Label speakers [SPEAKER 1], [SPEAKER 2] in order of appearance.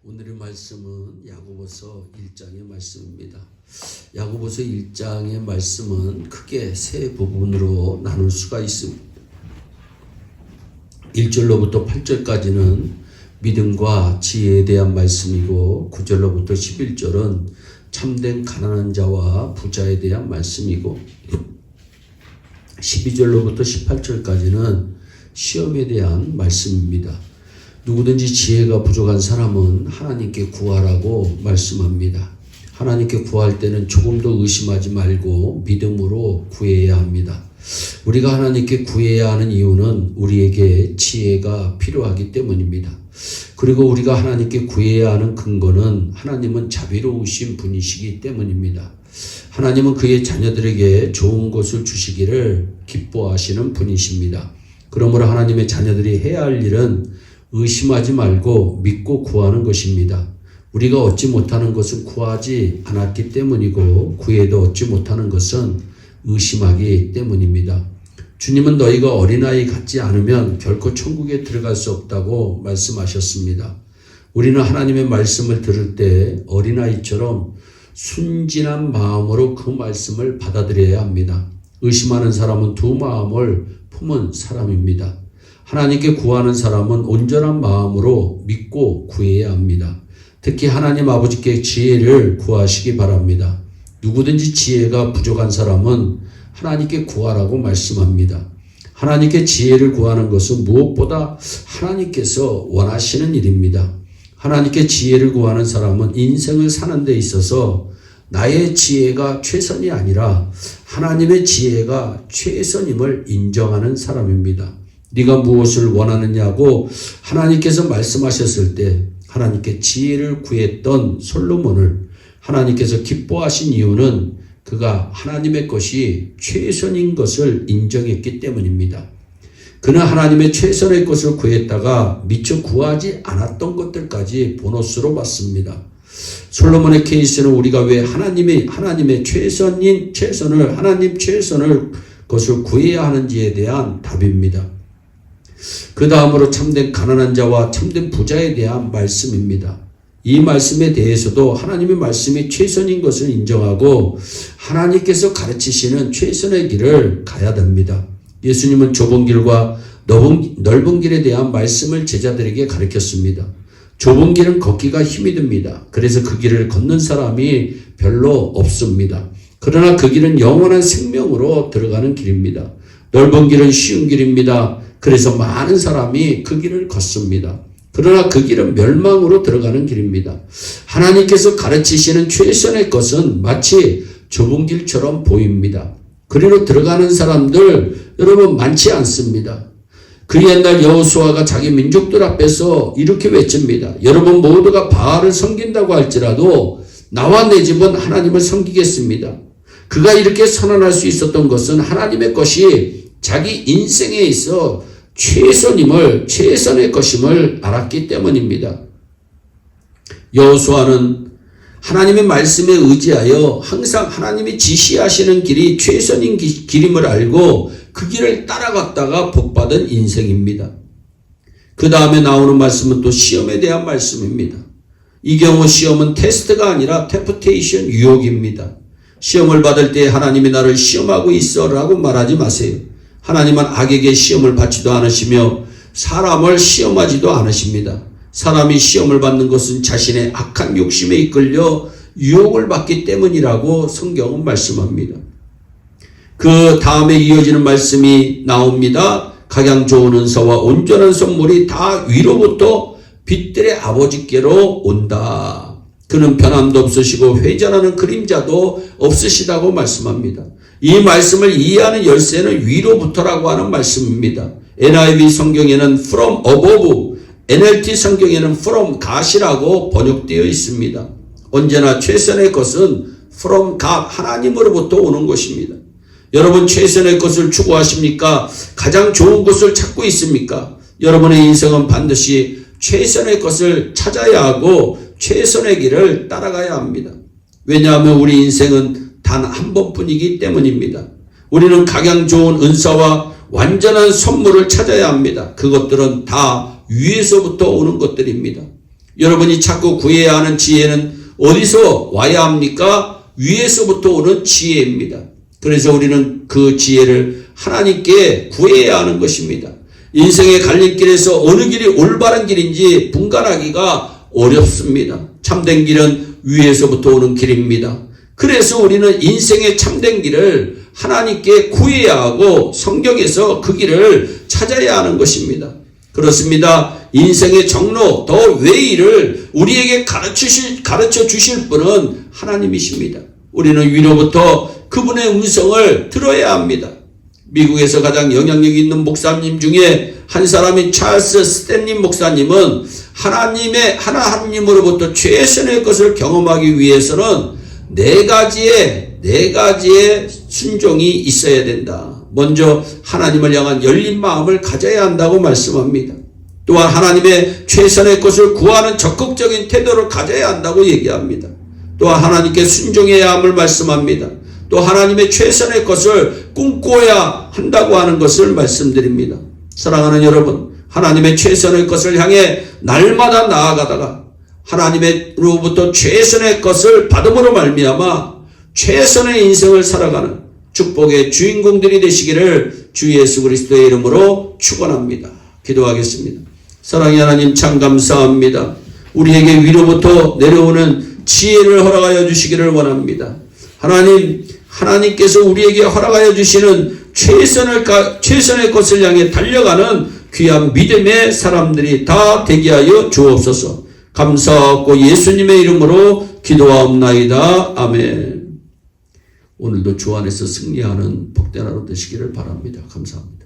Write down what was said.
[SPEAKER 1] 오늘의 말씀은 야고보서 1장의 말씀입니다. 야고보서 1장의 말씀은 크게 세 부분으로 나눌 수가 있습니다. 1절로부터 8절까지는 믿음과 지혜에 대한 말씀이고 9절로부터 11절은 참된 가난한 자와 부자에 대한 말씀이고 12절로부터 18절까지는 시험에 대한 말씀입니다. 누구든지 지혜가 부족한 사람은 하나님께 구하라고 말씀합니다. 하나님께 구할 때는 조금도 의심하지 말고 믿음으로 구해야 합니다. 우리가 하나님께 구해야 하는 이유는 우리에게 지혜가 필요하기 때문입니다. 그리고 우리가 하나님께 구해야 하는 근거는 하나님은 자비로우신 분이시기 때문입니다. 하나님은 그의 자녀들에게 좋은 것을 주시기를 기뻐하시는 분이십니다. 그러므로 하나님의 자녀들이 해야 할 일은 의심하지 말고 믿고 구하는 것입니다. 우리가 얻지 못하는 것은 구하지 않았기 때문이고 구해도 얻지 못하는 것은 의심하기 때문입니다. 주님은 너희가 어린아이 같지 않으면 결코 천국에 들어갈 수 없다고 말씀하셨습니다. 우리는 하나님의 말씀을 들을 때 어린아이처럼 순진한 마음으로 그 말씀을 받아들여야 합니다. 의심하는 사람은 두 마음을 품은 사람입니다. 하나님께 구하는 사람은 온전한 마음으로 믿고 구해야 합니다. 특히 하나님 아버지께 지혜를 구하시기 바랍니다. 누구든지 지혜가 부족한 사람은 하나님께 구하라고 말씀합니다. 하나님께 지혜를 구하는 것은 무엇보다 하나님께서 원하시는 일입니다. 하나님께 지혜를 구하는 사람은 인생을 사는 데 있어서 나의 지혜가 최선이 아니라 하나님의 지혜가 최선임을 인정하는 사람입니다. 네가 무엇을 원하느냐고 하나님께서 말씀하셨을 때 하나님께 지혜를 구했던 솔로몬을 하나님께서 기뻐하신 이유는 그가 하나님의 것이 최선인 것을 인정했기 때문입니다. 그는 하나님의 최선의 것을 구했다가 미처 구하지 않았던 것들까지 보너스로 받습니다. 솔로몬의 케이스는 우리가 왜 하나님의 최선을 것을 구해야 하는지에 대한 답입니다. 그 다음으로 참된 가난한 자와 참된 부자에 대한 말씀입니다. 이 말씀에 대해서도 하나님의 말씀이 최선인 것을 인정하고 하나님께서 가르치시는 최선의 길을 가야 됩니다. 예수님은 좁은 길과 넓은 길에 대한 말씀을 제자들에게 가르쳤습니다. 좁은 길은 걷기가 힘이 듭니다. 그래서 그 길을 걷는 사람이 별로 없습니다. 그러나 그 길은 영원한 생명으로 들어가는 길입니다. 넓은 길은 쉬운 길입니다. 그래서 많은 사람이 그 길을 걷습니다. 그러나 그 길은 멸망으로 들어가는 길입니다. 하나님께서 가르치시는 최선의 것은 마치 좁은 길처럼 보입니다. 그리로 들어가는 사람들 여러분 많지 않습니다. 그 옛날 여호수아가 자기 민족들 앞에서 이렇게 외칩니다. 여러분 모두가 바알을 섬긴다고 할지라도 나와 내 집은 하나님을 섬기겠습니다. 그가 이렇게 선언할 수 있었던 것은 하나님의 것이 자기 인생에 있어 최선의 것임을 알았기 때문입니다. 여호수아는 하나님의 말씀에 의지하여 항상 하나님이 지시하시는 길이 최선인 길임을 알고 그 길을 따라갔다가 복받은 인생입니다. 그 다음에 나오는 말씀은 또 시험에 대한 말씀입니다. 이 경우 시험은 테스트가 아니라 템프테이션, 유혹입니다. 시험을 받을 때 하나님이 나를 시험하고 있어 라고 말하지 마세요. 하나님은 악에게 시험을 받지도 않으시며 사람을 시험하지도 않으십니다. 사람이 시험을 받는 것은 자신의 악한 욕심에 이끌려 유혹을 받기 때문이라고 성경은 말씀합니다. 그 다음에 이어지는 말씀이 나옵니다. 각양 좋은 은사와 온전한 선물이 다 위로부터 빛들의 아버지께로 온다. 그는 변함도 없으시고 회전하는 그림자도 없으시다고 말씀합니다. 이 말씀을 이해하는 열쇠는 위로부터라고 하는 말씀입니다. NIV 성경에는 from above, NLT 성경에는 from God이라고 번역되어 있습니다. 언제나 최선의 것은 from God, 하나님으로부터 오는 것입니다. 여러분 최선의 것을 추구하십니까? 가장 좋은 것을 찾고 있습니까? 여러분의 인생은 반드시 최선의 것을 찾아야 하고 최선의 길을 따라가야 합니다. 왜냐하면 우리 인생은 단 한 번뿐이기 때문입니다. 우리는 각양 좋은 은사와 완전한 선물을 찾아야 합니다. 그것들은 다 위에서부터 오는 것들입니다. 여러분이 찾고 구해야 하는 지혜는 어디서 와야 합니까? 위에서부터 오는 지혜입니다. 그래서 우리는 그 지혜를 하나님께 구해야 하는 것입니다. 인생의 갈림길에서 어느 길이 올바른 길인지 분간하기가 어렵습니다. 참된 길은 위에서부터 오는 길입니다. 그래서 우리는 인생의 참된 길을 하나님께 구해야 하고 성경에서 그 길을 찾아야 하는 것입니다. 그렇습니다. 인생의 정로, 더 웨이를 우리에게 가르쳐 주실 분은 하나님이십니다. 우리는 위로부터 그분의 음성을 들어야 합니다. 미국에서 가장 영향력 있는 목사님 중에 한 사람인 찰스 스탠린 목사님은 하나님으로부터 최선의 것을 경험하기 위해서는 네 가지의 순종이 있어야 된다. 먼저 하나님을 향한 열린 마음을 가져야 한다고 말씀합니다. 또한 하나님의 최선의 것을 구하는 적극적인 태도를 가져야 한다고 얘기합니다. 또한 하나님께 순종해야 함을 말씀합니다. 또 하나님의 최선의 것을 꿈꿔야 한다고 하는 것을 말씀드립니다. 사랑하는 여러분, 하나님의 최선의 것을 향해 날마다 나아가다가 하나님으로부터 최선의 것을 받음으로 말미암아 최선의 인생을 살아가는 축복의 주인공들이 되시기를 주 예수 그리스도의 이름으로 축원합니다. 기도하겠습니다. 사랑의 하나님 참 감사합니다. 우리에게 위로부터 내려오는 지혜를 허락하여 주시기를 원합니다. 하나님께서 우리에게 허락하여 주시는 최선의 것을 향해 달려가는 귀한 믿음의 사람들이 다 되게 하여 주옵소서. 감사하고 예수님의 이름으로 기도하옵나이다. 아멘. 오늘도 주 안에서 승리하는 복된 하루 되시기를 바랍니다. 감사합니다.